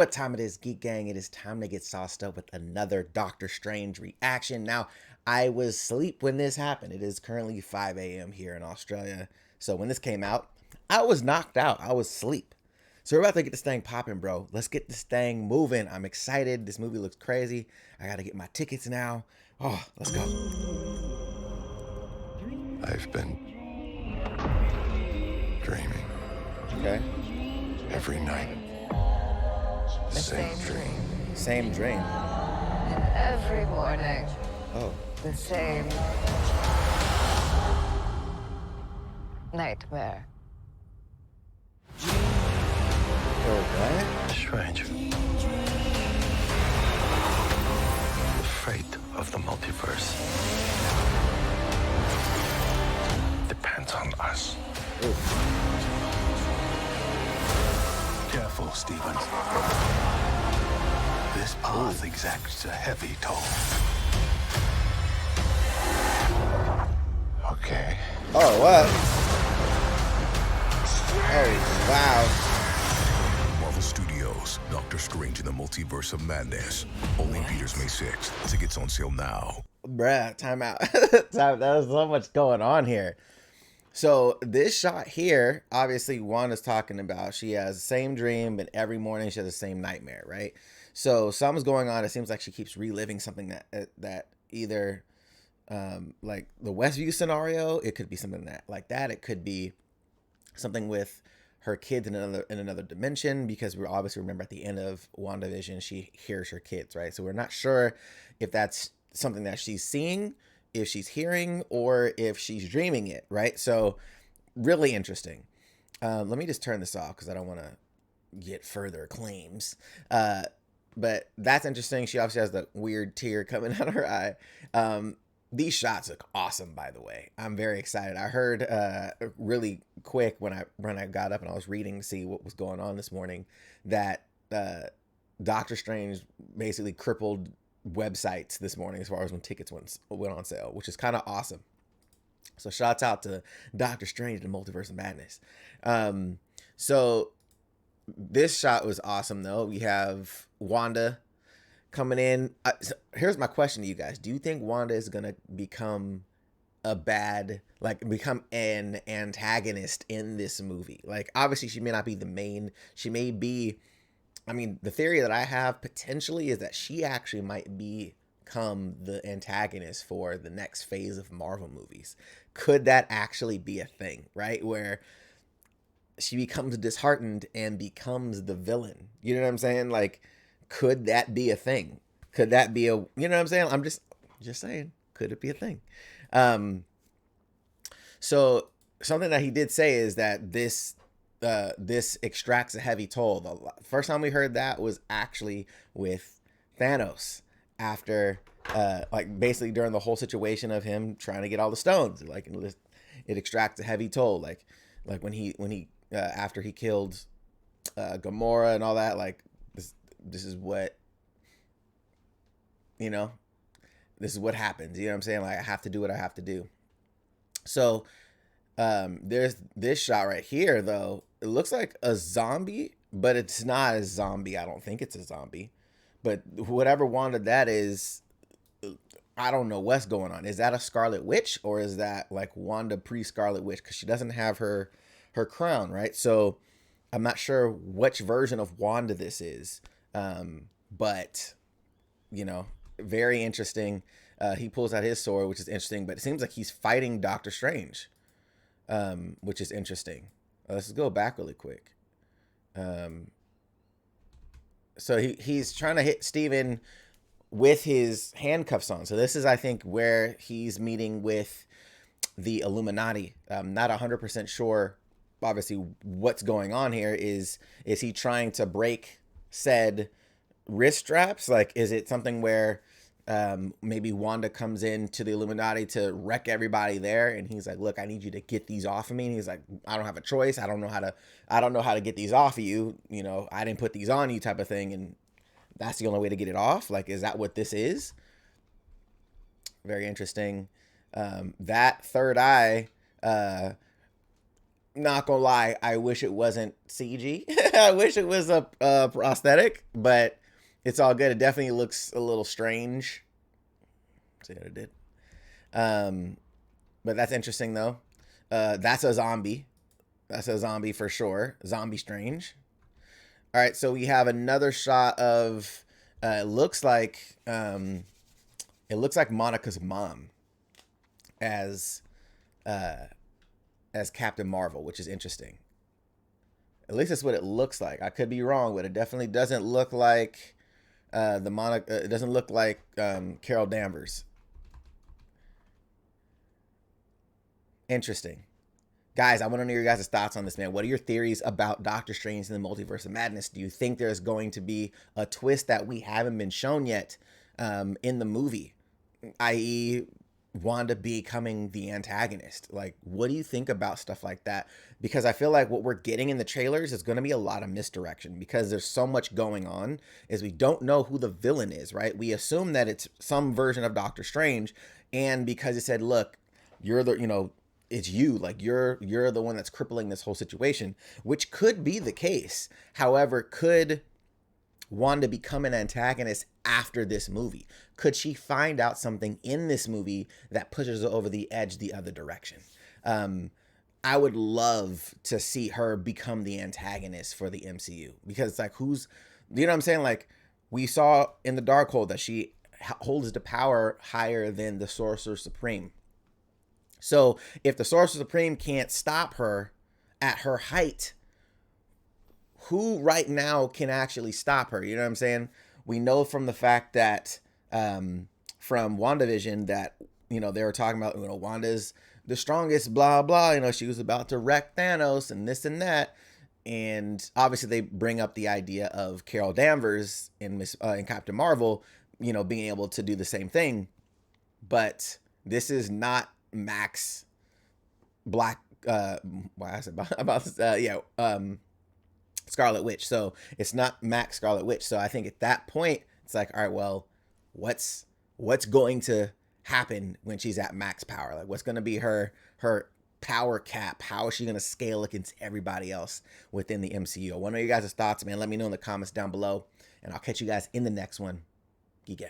what time it is, Geek Gang? It is time to get sauced up with another Doctor Strange reaction. Now, I was asleep when this happened. It is currently 5 a.m. here in Australia. So when this came out, I was knocked out. I was asleep. So we're about to get this thing popping, bro. Let's get this thing moving. I'm excited. This movie looks crazy. I got to get my tickets now. Oh, let's go. I've been dreaming Okay. every night. The same dream. Same dream. And every morning, Oh. the same nightmare. Oh, what? Strange. The fate of the multiverse depends on us. Ooh. Careful, Stevens. This path exacts a heavy toll. Okay. Oh, what? Oh, wow. Marvel Studios, Doctor Strange in the Multiverse of Madness. Only Peters May 6th. Tickets on sale now. Bruh, time out. There's so much going on here. So this shot here, obviously Wanda's talking about she has the same dream, but every morning she has the same nightmare, right? So something's going on. It seems like she keeps reliving something that either like the Westview scenario, it could be something that like that. It could be something with her kids in another dimension, because we obviously remember at the end of WandaVision, she hears her kids, right? So we're not sure if that's something that she's seeing, if she's hearing, or if she's dreaming it, right? So really interesting. Let me just turn this off because I don't want to get further claims. But that's interesting. She obviously has the weird tear coming out of her eye. These shots look awesome, by the way. I'm very excited. I heard really quick when I got up and I was reading to see what was going on this morning that Doctor Strange basically crippled websites this morning as far as when tickets went on sale, which is kind of awesome. So shouts out to Doctor Strange and the Multiverse of Madness. So this shot was awesome though. We have Wanda coming in. So here's my question to you guys. Do you think Wanda is going to become become an antagonist in this movie? Like, obviously she may not be the main, she may be, I mean, the theory that I have potentially is that she actually might become the antagonist for the next phase of Marvel movies. Could that actually be a thing, right? Where she becomes disheartened and becomes the villain. You know what I'm saying? Like, could that be a thing? Could that be a, you know what I'm saying? I'm just saying, could it be a thing? So something that he did say is that this extracts a heavy toll. The first time we heard that was actually with Thanos, after like basically during the whole situation of him trying to get all the stones. Like, it extracts a heavy toll. Like when he after he killed Gamora and all that. Like, this is what, you know, this is what happens. You know what I'm saying? Like, I have to do what I have to do. So there's this shot right here though. It looks like a zombie, but it's not a zombie. I don't think it's a zombie, but whatever Wanda that is, I don't know what's going on. Is that a Scarlet Witch, or is that like Wanda pre-Scarlet Witch? Because she doesn't have her crown, right? So I'm not sure which version of Wanda this is. But you know, very interesting. He pulls out his sword, which is interesting, but it seems like he's fighting Doctor Strange, which is interesting. Let's go back really quick. So he's trying to hit Steven with his handcuffs on. So this is, I think, where he's meeting with the Illuminati. I'm not 100% sure, obviously, what's going on here. Is he trying to break said wrist straps? Like, is it something where maybe Wanda comes in to the Illuminati to wreck everybody there, and he's like, look, I need you to get these off of me. And he's like, I don't have a choice. I don't know how to get these off of you. You know, I didn't put these on you, type of thing. And that's the only way to get it off. Like, is that what this is? Very interesting. That third eye not gonna lie, I wish it wasn't CG. I wish it was a prosthetic, but it's all good. It definitely looks a little strange. See what I did? But that's interesting though. That's a zombie. That's a zombie for sure. Zombie strange. All right, so we have another shot of. It looks like Monica's mom as Captain Marvel, which is interesting. At least that's what it looks like. I could be wrong, but it definitely doesn't look like the Monica. It doesn't look like Carol Danvers. Interesting. Guys, I want to know your guys' thoughts on this, man. What are your theories about Doctor Strange in the Multiverse of Madness? Do you think there's going to be a twist that we haven't been shown yet in the movie, i.e., Wanda becoming the antagonist? Like, what do you think about stuff like that? Because I feel like what we're getting in the trailers is going to be a lot of misdirection because there's so much going on is we don't know who the villain is, right? We assume that it's some version of Doctor Strange, and because it said, look, you're the, it's you, like you're the one that's crippling this whole situation, which could be the case. However, could Wanda become an antagonist after this movie? Could she find out something in this movie that pushes her over the edge the other direction? I would love to see her become the antagonist for the MCU because it's like, who's, you know what I'm saying? Like we saw in the Darkhold that she holds the power higher than the Sorcerer Supreme. So if the Sorcerer Supreme can't stop her at her height, who right now can actually stop her? You know what I'm saying? We know from the fact that from WandaVision that, they were talking about, Wanda's the strongest, blah, blah. She was about to wreck Thanos and this and that. And obviously they bring up the idea of Carol Danvers in Captain Marvel, being able to do the same thing. But this is not Max Black Scarlet Witch. So it's not Max Scarlet Witch. So I think at that point it's like, all right, well, what's going to happen when she's at max power? Like what's going to be her power cap? How is she going to scale against everybody else within the MCU? I want to know your guys' thoughts, man. Let me know in the comments down below, and I'll catch you guys in the next one. Geek Gang.